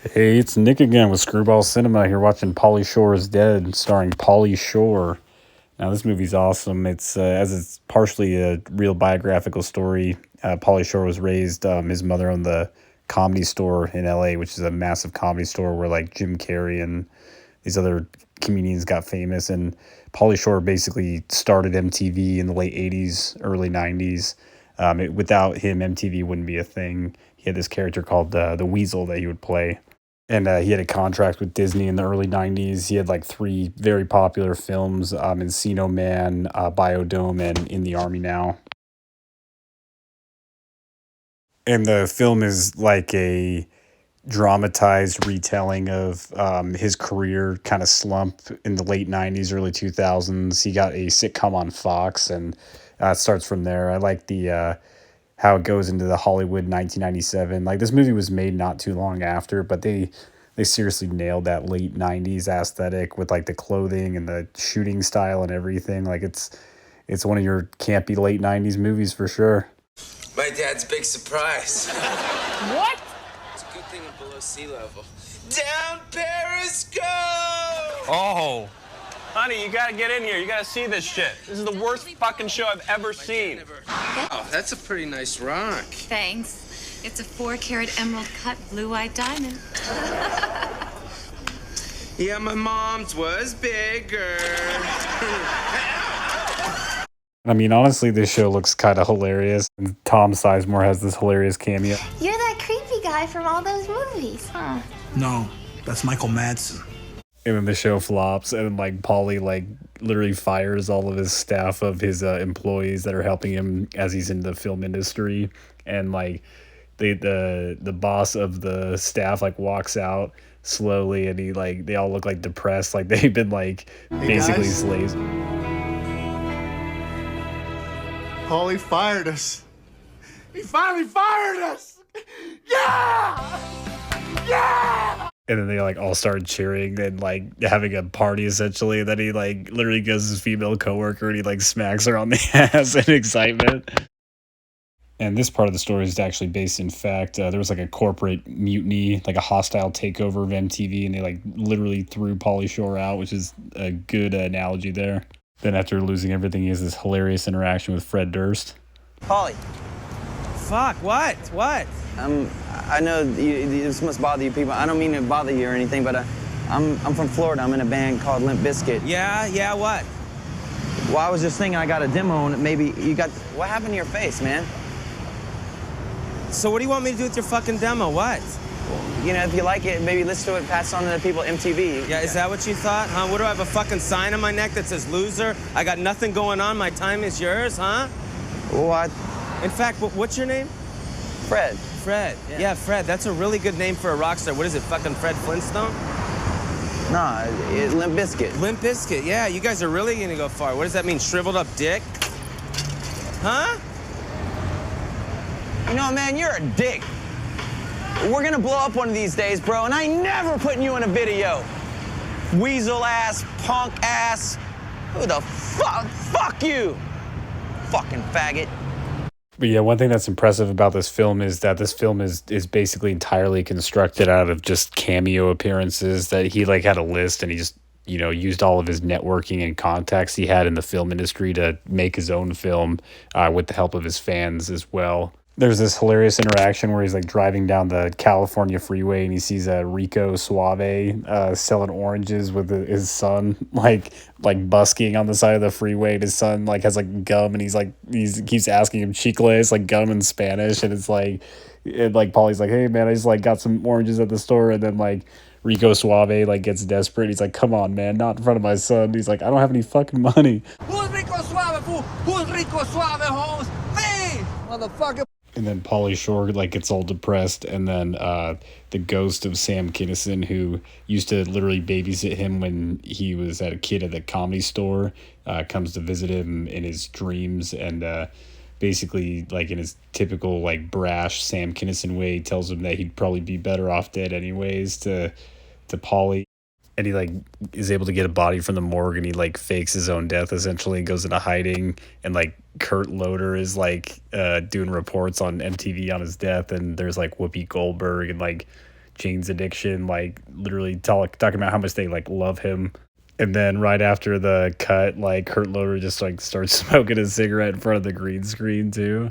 Hey, it's Nick again with Screwball Cinema here watching Pauly Shore is Dead, starring Pauly Shore. Now, this movie's awesome. As it's partially a real biographical story. Pauly Shore was raised, his mother owned the Comedy Store in LA, which is a massive comedy store where like Jim Carrey and these other comedians got famous. And Pauly Shore basically started MTV in the late 80s, early 90s. Without him, MTV wouldn't be a thing. He had this character called the Weasel that he would play, and he had a contract with Disney in the early 90s. He had like three very popular films, Encino Man, Biodome, and In the Army Now. And the film is like a dramatized retelling of his career kind of slump in the late 90s, early 2000s. He got a sitcom on Fox, and it starts from there. I like the how it goes into the Hollywood 1997. Like, this movie was made not too long after, but they seriously nailed that late 90s aesthetic with like the clothing and the shooting style and everything. Like, it's one of your campy late 90s movies for sure. My dad's big surprise. What? It's a good thing I'm below sea level. Down Paris go! Oh. Honey, you gotta get in here. You gotta see this shit. This is the worst fucking show I've ever seen. Oh, that's a pretty nice rock. Thanks. It's a 4-carat emerald cut blue-eyed diamond. Yeah, my mom's was bigger. I mean, honestly, this show looks kind of hilarious. And Tom Sizemore has this hilarious cameo. You're that creepy guy from all those movies, huh? No, that's Michael Madsen. And then the show flops, and like Pauly like literally fires all of his staff of his employees that are helping him as he's in the film industry. And like the boss of the staff like walks out slowly, and they all look like depressed, like they've been like basically guys. slaves. Pauly fired us. He finally fired us! Yeah! Yeah! And then they like all start cheering and like having a party essentially. And then he like literally goes to his female coworker and he like smacks her on the ass in excitement. And this part of the story is actually based in fact. There was like a corporate mutiny, like a hostile takeover of MTV, and they like literally threw Pauly Shore out, which is a good analogy there. Then after losing everything, he has this hilarious interaction with Fred Durst. Pauly, Fuck, what? What? I know this must bother you people. I don't mean to bother you or anything, but I'm from Florida. I'm in a band called Limp Bizkit. Yeah, what? Well, I was just thinking I got a demo and maybe you got... What happened to your face, man? So what do you want me to do with your fucking demo? What? You know, if you like it, maybe listen to it, pass it on to the people at MTV. Yeah, is that what you thought, huh? What, do I have a fucking sign on my neck that says loser? I got nothing going on, my time is yours, huh? What? In fact, what's your name? Fred. Fred. Yeah, Fred. That's a really good name for a rock star. What is it, fucking Fred Flintstone? Nah, it's Limp Bizkit. Limp Bizkit. Yeah, you guys are really gonna go far. What does that mean, shriveled up dick? Huh? You know, man, you're a dick. We're gonna blow up one of these days, bro, and I ain't never putting you in a video. Weasel ass, punk ass. Who the fuck? Fuck you! Fucking faggot. But yeah, one thing that's impressive about this film is that this film is basically entirely constructed out of just cameo appearances. That he like had a list and he just used all of his networking and contacts he had in the film industry to make his own film with the help of his fans as well. There's this hilarious interaction where he's like driving down the California freeway and he sees a Rico Suave selling oranges with his son, like busking on the side of the freeway. And his son like has like gum, and he keeps asking him chicles, like gum in Spanish, and it's like Pauly's like, hey man, I just like got some oranges at the store, and then like Rico Suave like gets desperate. He's like, come on man, not in front of my son. He's like, I don't have any fucking money. Who's Rico Suave, fool? Who's Rico Suave, Holmes? Me! Motherfucker! And then Pauly Shore like gets all depressed, and then the ghost of Sam Kinison, who used to literally babysit him when he was a kid at the Comedy Store, comes to visit him in his dreams, and basically like in his typical like brash Sam Kinison way, tells him that he'd probably be better off dead anyways to Pauly. And he like is able to get a body from the morgue, and he like fakes his own death essentially and goes into hiding. And like Kurt Loder is like doing reports on MTV on his death, and there's like Whoopi Goldberg and like Jane's addiction, like literally talking about how much they like love him. And then right after the cut, like Kurt Loder just like starts smoking a cigarette in front of the green screen too.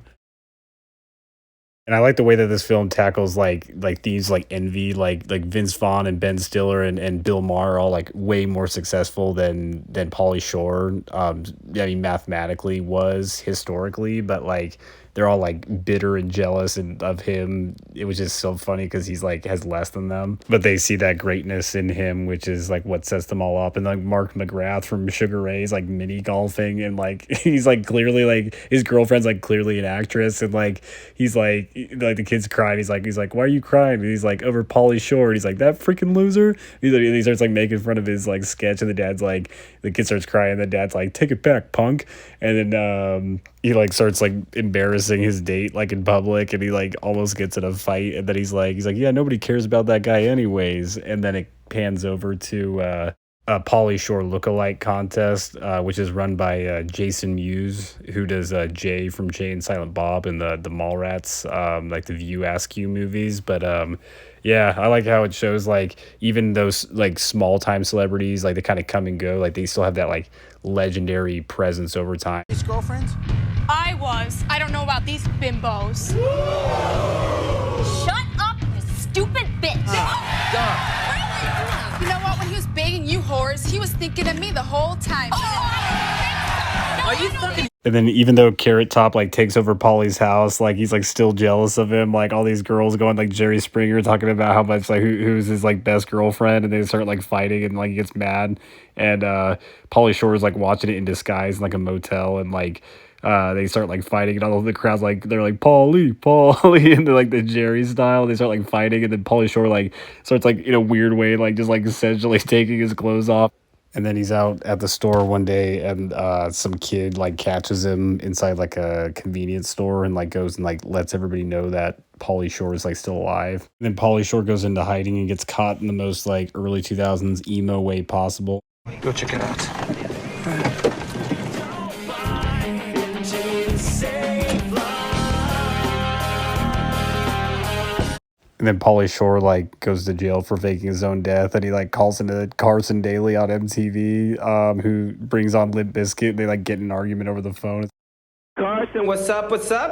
And I like the way that this film tackles like themes like envy, like Vince Vaughn and Ben Stiller and Bill Maher are all like way more successful than Pauly Shore. I mean, mathematically was historically, but like they're all like bitter and jealous and of him. It was just so funny because he's like has less than them, but they see that greatness in him, which is like what sets them all up. And like Mark McGrath from Sugar Ray's like mini golfing, and like he's like clearly like his girlfriend's like clearly an actress, and like he's like the kid's crying. He's like, why are you crying? And he's like, over Pauly Shore. And he's like, that freaking loser. And he starts like making fun of his like sketch, and the dad's like, the kid starts crying, and the dad's like, take it back, punk. And then he like starts like embarrassing his date like in public, and he like almost gets in a fight, and then he's like yeah, nobody cares about that guy anyways. And then it pans over to a Pauly Shore lookalike contest, which is run by Jason Mewes, who does Jay from Jay and Silent Bob and the Mallrats, like the View Askew movies. But yeah, I like how it shows like even those like small time celebrities, like they kind of come and go, like they still have that like legendary presence over time. His girlfriends? I was. I don't know about these bimbos. Shut up, you stupid bitch. You know what? When he was begging you whores, he was thinking of me the whole time. Are you fucking... And then even though Carrot Top like takes over Pauly's house, like he's like still jealous of him. Like all these girls going like Jerry Springer talking about how much like who's his like best girlfriend, and they start like fighting, and like he gets mad. And Pauly Shore is like watching it in disguise in like a motel, and like they start like fighting, and all of the crowd's like they're like Pauly, and they're like the Jerry style. They start like fighting, and then Pauly Shore like starts like in a weird way like just like essentially taking his clothes off. And then he's out at the store one day, and some kid like catches him inside like a convenience store, and like goes and like lets everybody know that Pauly Shore is like still alive. And then Pauly Shore goes into hiding and gets caught in the most like early 2000s emo way possible. Go check it out. And then Pauly Shore like goes to jail for faking his own death, and he like calls into Carson Daly on MTV, who brings on Limp Bizkit. They like get in an argument over the phone. Carson, what's up,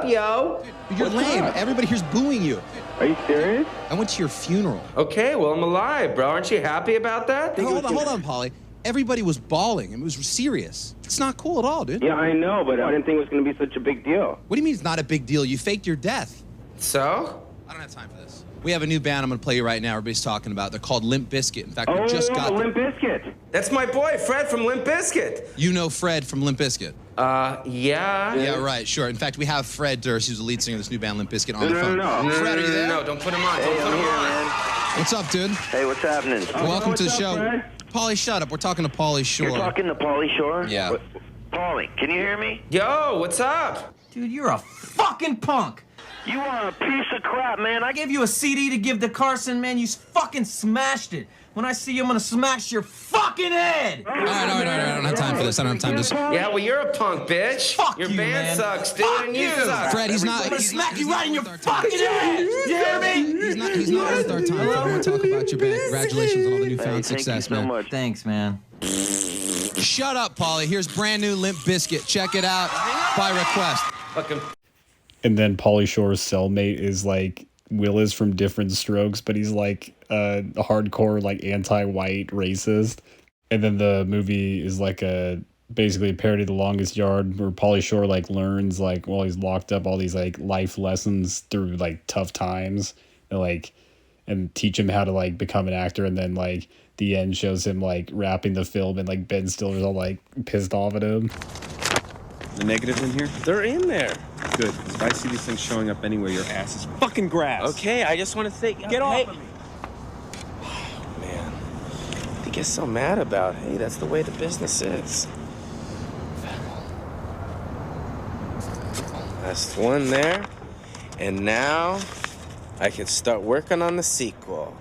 yo? Dude, you're lame. Everybody here's booing you. Are you serious? I went to your funeral. Okay, well, I'm alive, bro. Aren't you happy about that? Hold on, Pauly. Everybody was bawling. It was serious. It's not cool at all, dude. Yeah, I know, but I didn't think it was going to be such a big deal. What do you mean it's not a big deal? You faked your death. So? I don't have time for this. We have a new band I'm going to play you right now. Everybody's talking about. They're called Limp Bizkit. In fact, we just got Limp Bizkit. That's my boy, Fred from Limp Bizkit. You know Fred from Limp Bizkit? Yeah. Yeah, right, sure. In fact, we have Fred Durst, who's the lead singer of this new band, Limp Bizkit, on the phone. No. Fred, are you there? No, don't put him on. Don't put him on. What's up, dude? Hey, what's happening? Welcome to the what's up, show. Fred? Pauly, shut up. We're talking to Pauly Shore. You're talking to Pauly Shore? Yeah. Pauly, can you hear me? Yo, what's up? Dude, you're a fucking punk. You are a piece of crap, man. I gave you a CD to give to Carson, man. You fucking smashed it. When I see you, I'm gonna smash your fucking head. All right. I don't have time for this. I don't have time for this. Yeah, well, you're a punk, bitch. Fuck your you, band man. sucks, dude, Fuck and you you. suck. Fred, he's not. I'm gonna he's- smack you he's right in your not worth our time. fucking head. You hear me? He's not worth our time. Fred. I want to talk about your band. Congratulations on all the newfound Thank success, you so man. much. Thanks, man. Shut up, Pauly. Here's brand new Limp Bizkit. Check it out by request. Fucking. And then Pauly Shore's cellmate is like Willis from Different Strokes, but he's like a hardcore like anti-white racist. And then the movie is like basically a parody of The Longest Yard, where Pauly Shore like learns like while he's locked up all these like life lessons through like tough times, and teach him how to like become an actor. And then like the end shows him like wrapping the film, and like Ben Stiller's all like pissed off at him. The negatives in here? They're in there. Good, because if I see these things showing up anywhere, your ass is fucking grass. Okay, I just want to say, Get off of me. Man, he gets so mad about, hey, that's the way the business is. That's one there. And now I can start working on the sequel.